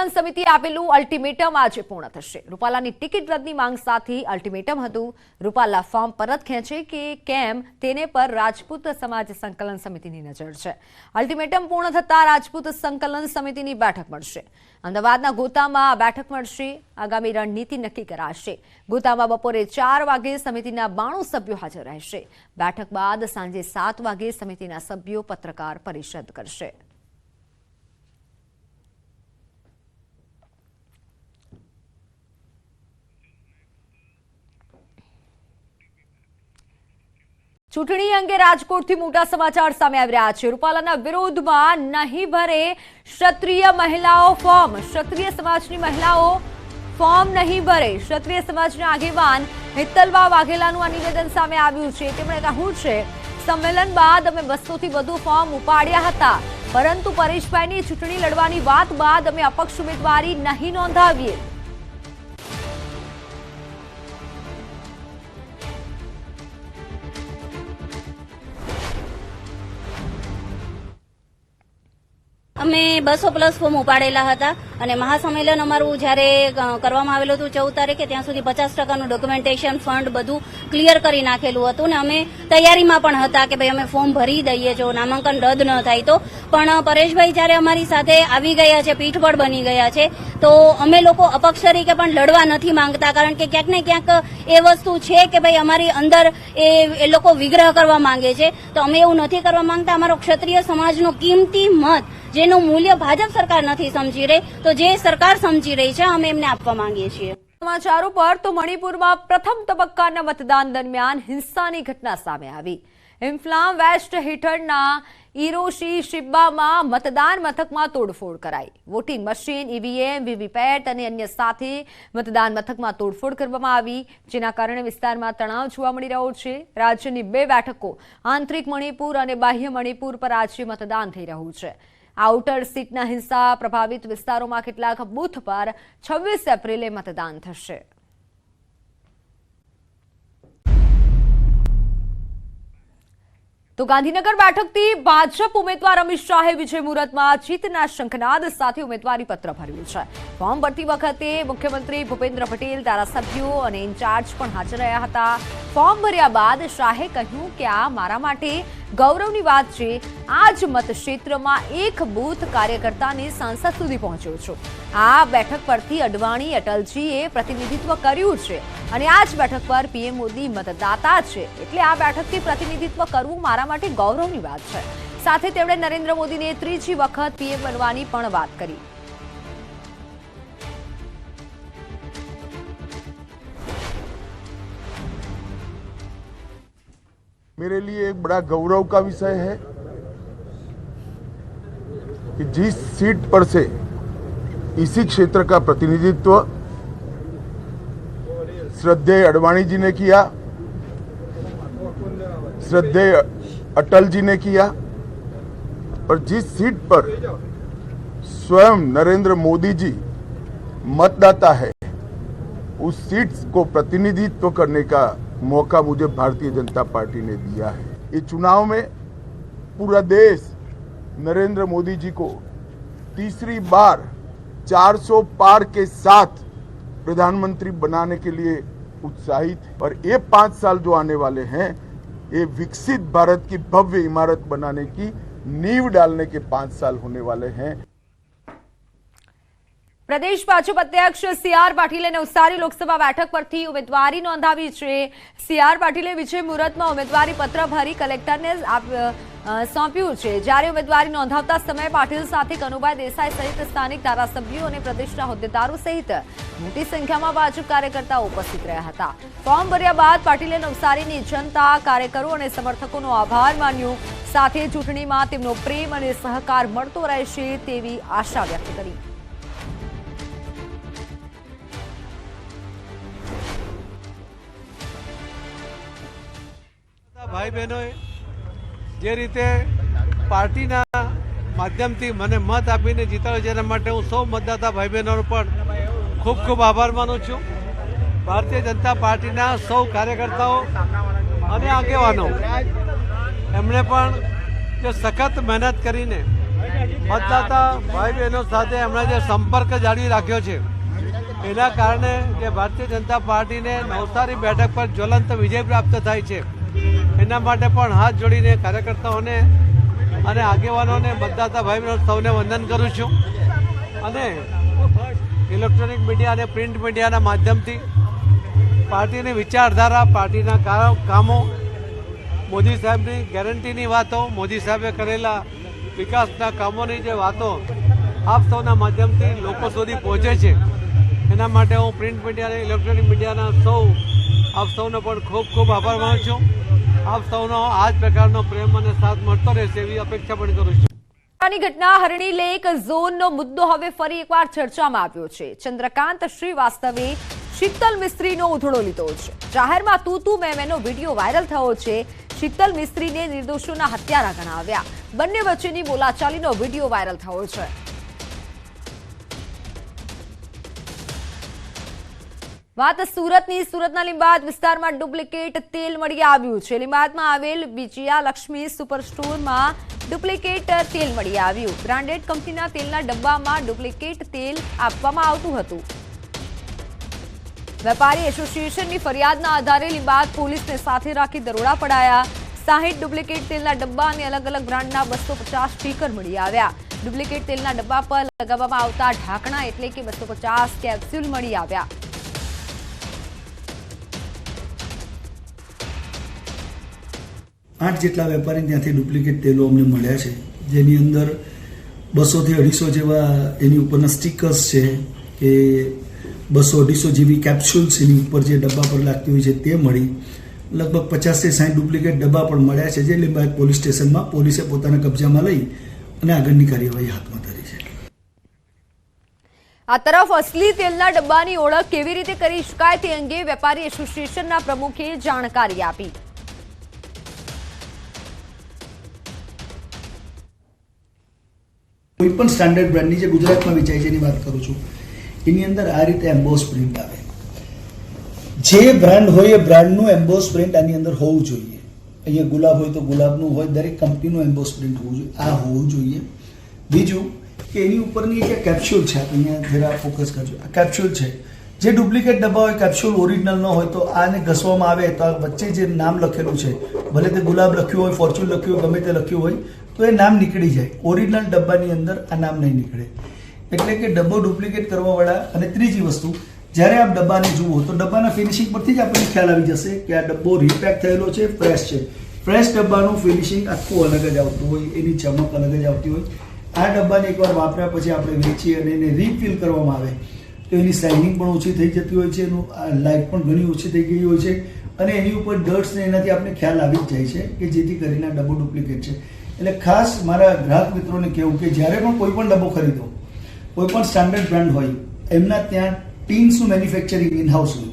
સંકલન સમિતિ આપેલું અલ્ટિમેટમ આજે પૂર્ણ થશે। રૂપાલાની ટિકિટ રદની માંગ સાથે અલ્ટિમેટમ હતું। રૂપાલા ફોર્મ પરત ખેંચે કે કેમ તેને પર રાજપૂત સમાજ સંકલન સમિતિની નજર છે। અલ્ટિમેટમ પૂર્ણ થતા રાજપૂત સંકલન સમિતિની બેઠક મળશે। અમદાવાદના ગોતામાં આ બેઠક મળશે। આગામી રણનીતિ નક્કી કરાશે। ગોતામાં બપોરે 4 વાગે સમિતિના 92 સભ્યો હાજર રહેશે। બેઠક બાદ સાંજે 7 વાગે સમિતિના સભ્યો પત્રકાર પરિષદ કરશે। ચૂંટણી અંગે રાજકોટથી મોટા સમાચાર સામે આવી રહ્યા છે। રૂપાલાના વિરોધમાં નહીં ભરે ક્ષત્રિય મહિલાઓ ફોર્મ। ક્ષત્રિય સમાજની મહિલાઓ ફોર્મ નહીં ભરે। ક્ષત્રિય સમાજના આગેવાન હિતલબા વાઘેલાનું આ નિવેદન સામે આવ્યું છે। તેમણે કહ્યું છે, સંમેલન બાદ અમે 200થી વધુ ફોર્મ ઉપાડ્યા હતા, પરંતુ પરેશભાઈની ચૂંટણી લડવાની વાત બાદ અમે અપક્ષ ઉમેદવારી નહીં નોંધાવીએ। અમે 200+ ફોર્મ ઉપાડેલા હતા અને મહાસંમેલન અમારું જ્યારે કરવામાં આવેલું હતું 14 તારીખે ત્યાં સુધી 50%નું ડોક્યુમેન્ટેશન ફંડ બધું ક્લિયર કરી નાખેલું હતું ને અમે તૈયારીમાં પણ હતા કે ભાઈ અમે ફોર્મ ભરી દઈએ જો નામાંકન રદ ન થાય તો। પણ પરેશભાઈ જ્યારે અમારી સાથે આવી ગયા છે, પીઠબળ બની ગયા છે, તો અમે લોકો અપક્ષ તરીકે પણ લડવા નથી માંગતા, કારણ કે ક્યાંક ને ક્યાંક એ વસ્તુ છે કે ભાઈ અમારી અંદર એ લોકો વિગ્રહ કરવા માંગે છે, તો અમે એવું નથી કરવા માંગતા। અમારો ક્ષત્રિય સમાજનો કિંમતી મત જેનું મૂલ્ય ભાજપ સરકાર નથી સમજી રહી, તો જે સરકાર સમજી રહી છે અમે એમને આપવા માંગીએ છીએ। સમાચારો પર તો મણિપુરમાં પ્રથમ તબક્કાના મતદાન દરમિયાન હિંસાની ઘટના સામે આવી। ઇમ્ફાલ વેસ્ટ હેઠળના ઇરોશી શિબ્બામાં મતદાન મથકમાં તોડફોડ કરાઈ। વોટિંગ મશીન, ઈવીએમ, વીવીપેટ અને અન્ય સાથે મતદાન મથકમાં તોડફોડ કરવામાં આવી, જેના કારણે વિસ્તારમાં તણાવ જોવા મળી રહ્યો છે। રાજ્યની 2 બેઠકો આંતરિક મણિપુર અને બાહ્ય મણિપુર પર આજે મતદાન થઈ રહ્યું છે। આઉટર સીટના હિંસા પ્રભાવિત વિસ્તારોમાં કેટલાક બૂથ પર 26 એપ્રિલે મતદાન થશે। તો ગાંધીનગર બેઠકથી ભાજપ ઉમેદવાર અમિત શાહે વિજય મુહૂર્તમાં જીતના શંખનાદ સાથે ઉમેદવારી પત્ર ભર્યું છે। ફોર્મ ભરતી વખતે મુખ્યમંત્રી ભૂપેન્દ્ર પટેલ, ધારાસભ્યો અને ઇન્ચાર્જ પણ હાજર રહ્યા હતા। ફોર્મ ભર્યા બાદ શાહે કહ્યું કે આ મારા માટે ગૌરવની વાત છે। આ જ મતક્ષેત્રમાં એક બૂથ કાર્યકર્તાને સાંસદ સુધી પહોંચ્યો છું। આ બેઠક પરથી અડવાણી અટલજીએ પ્રતિનિધિત્વ કર્યું છે અને આ જ બેઠક પર પીએમ મોદી મતદાતા છે, એટલે આ બેઠકથી પ્રતિનિધિત્વ કરવું મારા માટે ગૌરવની વાત છે। સાથે તેમણે નરેન્દ્ર મોદીને 3જી વખત પીએમ બનવાની પણ વાત કરી। मेरे लिए एक बड़ा गौरव का विषय है कि जिस सीट पर से इसी क्षेत्र का प्रतिनिधित्व श्रद्धेय अडवाणी जी ने किया, श्रद्धेय अटल जी ने किया, और जिस सीट पर स्वयं नरेंद्र मोदी जी मतदाता है, उस सीट को प्रतिनिधित्व करने का मौका मुझे भारतीय जनता पार्टी ने दिया है। ये चुनाव में पूरा देश नरेंद्र मोदी जी को तीसरी बार 400 पार के साथ प्रधानमंत्री बनाने के लिए उत्साहित है, और ये 5 साल जो आने वाले हैं, ये विकसित भारत की भव्य इमारत बनाने की नींव डालने के 5 साल होने वाले हैं। પ્રદેશ ભાજપ અધ્યક્ષ સી.આર. પાટીલે નવસારી લોકસભા બેઠક પરથી ઉમેદવારી નોંધાવી છે। સી.આર. પાટીલે વિજય મુહૂર્તમાં ઉમેદવારી પત્ર ભરી કલેક્ટરને સોંપ્યું છે। જ્યારે ઉમેદવારી નોંધાવતા સમયે પાટીલ સાથે કનુભાઈ દેસાઈ સહિત સ્થાનિક ધારાસભ્યો અને પ્રદેશના હોદ્દેદારો સહિત મોટી સંખ્યામાં ભાજપ કાર્યકર્તાઓ ઉપસ્થિત રહ્યા હતા। ફોર્મ ભર્યા બાદ પાટીલે નવસારીની જનતા, કાર્યકરો અને સમર્થકોનો આભાર માન્યો। સાથે ચૂંટણીમાં તેમનો પ્રેમ અને સહકાર મળતો રહેશે તેવી આશા વ્યક્ત કરી। ભાઈ બહેનોએ જે રીતે પાર્ટીના માધ્યમથી મને મત આપીને જીતાડ્યો, જેના માટે હું સૌ મતદાતા ભાઈ બહેનોનો પણ ખૂબ ખૂબ આભાર માનું છું। ભારતીય જનતા પાર્ટીના સૌ કાર્યકર્તાઓ અને આગેવાનો એમણે પણ જે સખત મહેનત કરીને મતદાતા ભાઈ બહેનો સાથે એમણે જે સંપર્ક જાળવી રાખ્યો છે એના કારણે જે ભારતીય જનતા પાર્ટીને નવસારી બેઠક પર જ્વલંત વિજય પ્રાપ્ત થાય છે એના માટે પણ હાથ જોડીને કાર્યકર્તાઓને અને આગેવાનોને મતદાતા ભાઈ બહેનો સૌને વંદન કરું છું અને ઇલેક્ટ્રોનિક મીડિયા અને પ્રિન્ટ મીડિયાના માધ્યમથી પાર્ટીની વિચારધારા, પાર્ટીના કામો, મોદી સાહેબની ગેરંટીની વાતો, મોદી સાહેબે કરેલા વિકાસના કામોની જે વાતો આપ સૌના માધ્યમથી લોકો સુધી પહોંચે છે એના માટે હું પ્રિન્ટ મીડિયા અને ઇલેક્ટ્રોનિક મીડિયાના આપ સૌનો પણ ખૂબ ખૂબ આભાર માનું છું. આપ સૌનો આ જ પ્રકારનો પ્રેમ અને સાથ મળતો રહેશે એવી અપેક્ષા પણ કરું છું. ની ઘટના હરણી લેક ઝોનનો મુદ્દો હવે ફરી એકવાર ચર્ચામાં આવ્યો છે. ચંદ્રકાંત શ્રીવાસ્તવે શીતલ મિસ્ત્રીનો ઉધડો લીધો છે. જાહેરમાં તું મેનો વિડીયો વાયરલ થયો છે. શીતલ મિસ્ત્રીને નિર્દોષોના હત્યારા ગણાવ્યા. બંને વચ્ચેની બોલાચાલીનો વિડીયો વાયરલ થયો છે. વાત સુરતના લીંબાદ વિસ્તારમાં ડુપ્લિકેટ તેલ મળી આવ્યું છે. લીંબાદમાં આવેલ વિજયા લક્ષ્મી સુપર સ્ટોરમાં ડુપ્લિકેટ તેલ મળી આવ્યું. બ્રાન્ડેડ કંપનીના તેલના ડબ્બામાં ડુપ્લિકેટ તેલ આપવામાં આવતું હતું. વેપારી એસોસિએશનની ફરિયાદના આધારે લીંબાદ પોલીસને સાથે રાખી દરોડા પડાયા. 60 ડુપ્લિકેટ તેલના ડબ્બા અને અલગ અલગ બ્રાન્ડના 250 સ્ટીકર મળી આવ્યા. ડુપ્લિકેટ તેલના ડબ્બા પર લગાવવામાં આવતા ઢાંકણા એટલે કે 250 કેપ્સ્યુલ મળી આવ્યા. આઠ જેટલા વેપારી ત્યાંથી ડુપ્લિકેટ તેલો અમને મળ્યા છે, જેની અંદર 200 થી 250 જેવા એની ઉપરના સ્ટીકર્સ છે કે 200-250 જેવી કેપ્સ્યુલ્સ એની ઉપર જે ડબ્બા પર લાગતી હોય છે તે મળી. લગભગ 50 થી 60 ડુપ્લિકેટ ડબ્બા પણ મળ્યા છે, જે લીંબાયત પોલીસ સ્ટેશનમાં પોલીસે પોતાના કબજામાં લઈ અને આગળની કાર્યવાહી હાથમાં ધરી છે. આ તરફ અસલી તેલના ડબ્બાની ઓળખ કેવી રીતે કરી શકાય તે અંગે વેપારી એસોસિએશનના પ્રમુખે જાણકારી આપી. કોઈ પણ સ્ટાન્ડર્ડ બ્રાન્ડની જે ગુજરાતમાં વેચાય છે એની વાત કરું છું, એની અંદર આ રીતે એમ્બોસ પ્રિન્ટ આવે. જે બ્રાન્ડ હોય એ બ્રાન્ડનું એમ્બોસ પ્રિન્ટ આની અંદર હોવું જોઈએ. અહીંયા ગુલાબ હોય તો ગુલાબનું હોય, દરેક કંપનીનું એમ્બોસ પ્રિન્ટ હોવું જોઈએ, આ હોવું જોઈએ. બીજું કે એની ઉપરની જે કેપ્સ્યુલ છે, અહીંયા જરા ફોકસ કરજો, આ કેપ્સ્યુલ છે. જે ડુપ્લિકેટ ડબ્બા હોય, કેપ્સ્યુલ ઓરિજિનલ ન હોય તો આને ઘસવામાં આવે તો આ વચ્ચે જે નામ લખેલું છે, ભલે તે ગુલાબ લખ્યું હોય, ફોર્ચ્યુન લખ્યું હોય, ગમે તે લખ્યું હોય, તો એ નામ નીકળી જાય. ઓરિજિનલ ડબ્બાની અંદર આ નામ નહીં નીકળે. એટલે કે ડબ્બો ડુપ્લિકેટ કરવાવાળા. અને ત્રીજી વસ્તુ, જ્યારે આપ ડબ્બાને જુઓ તો ડબ્બાના ફિનિશિંગ પરથી જ આપણને ખ્યાલ આવી જશે કે આ ડબ્બો રીપેક થયેલો છે, ફ્રેશ છે. ફ્રેશ ડબ્બાનું ફિનિશિંગ આખું અલગ જ આવતું હોય, એની ચમક અલગ જ આવતી હોય. આ ડબ્બાને એકવાર વાપર્યા પછી આપણે વેચીએ અને એને રીફિલ કરવામાં આવે તો એની શાઇનિંગ પણ ઓછી થઈ જતી હોય છે, એનું લાઇફ પણ ઘણી ઓછી થઈ ગઈ હોય છે અને એની ઉપર ડર્ટ્સ ને એનાથી આપણે ખ્યાલ આવી જ જાય છે કે જેથી કરીને આ ડબ્બો ડુપ્લિકેટ છે. એટલે ખાસ મારા ગ્રાહક મિત્રોને કહેવું કે જ્યારે પણ કોઈ પણ ડબ્બો ખરીદો, કોઈ પણ સ્ટાન્ડર્ડ બ્રાન્ડ હોય, એમના ત્યાં ટીન્સનું મેન્યુફેક્ચરિંગ ઇનહાઉસ હોય.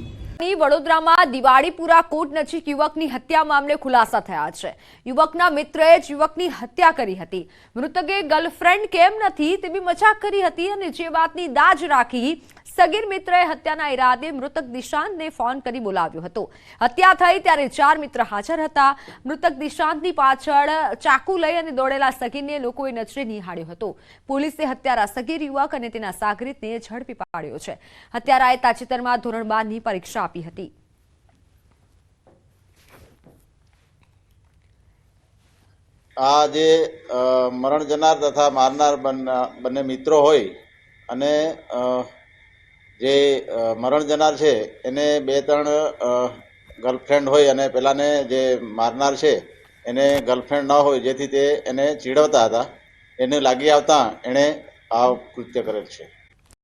વડોદરામાં દિવાળીપુરા કોર્ટ નજીક યુવકની હત્યા મામલે ખુલાસા થયા છે. યુવકના મિત્રએ જ યુવકની હત્યા કરી હતી. મૃતકે ગર્લફ્રેન્ડ કેમ નથી તે બી મજાક કરી હતી અને જે વાતની દાજ રાખી સગીર મિત્રએ હત્યાના ઈરાદે મૃતક દિશાંતને ફોન કરી બોલાવ્યો હતો. હત્યા થઈ ત્યારે 4 મિત્ર હાજર હતા. મૃતક દિશાંતની પાછળ ચાકુ લઈ અને દોડેલા સગીરને લોકોએ નજરે નિહાળ્યો હતો. પોલીસે હત્યારા સગીર યુવક અને તેના સાગરીતને ઝડપી પાડ્યો છે. હત્યારાએ તાજેતરમાં ધોરણ 12ની પરીક્ષા આપી હતી. આ જે મરણ જનાર તથા મારનાર બંને મિત્રો હોય અને જે મરણ જનાર છે એને 2-3 ગર્લફ્રેન્ડ હોય અને પેલાને જે મારનાર છે એને ગર્લફ્રેન્ડ ન હોય, જેથી તે એને ચીડવતા હતા. એને લાગી આવતા એણે આ કૃત્ય કરેલ છે.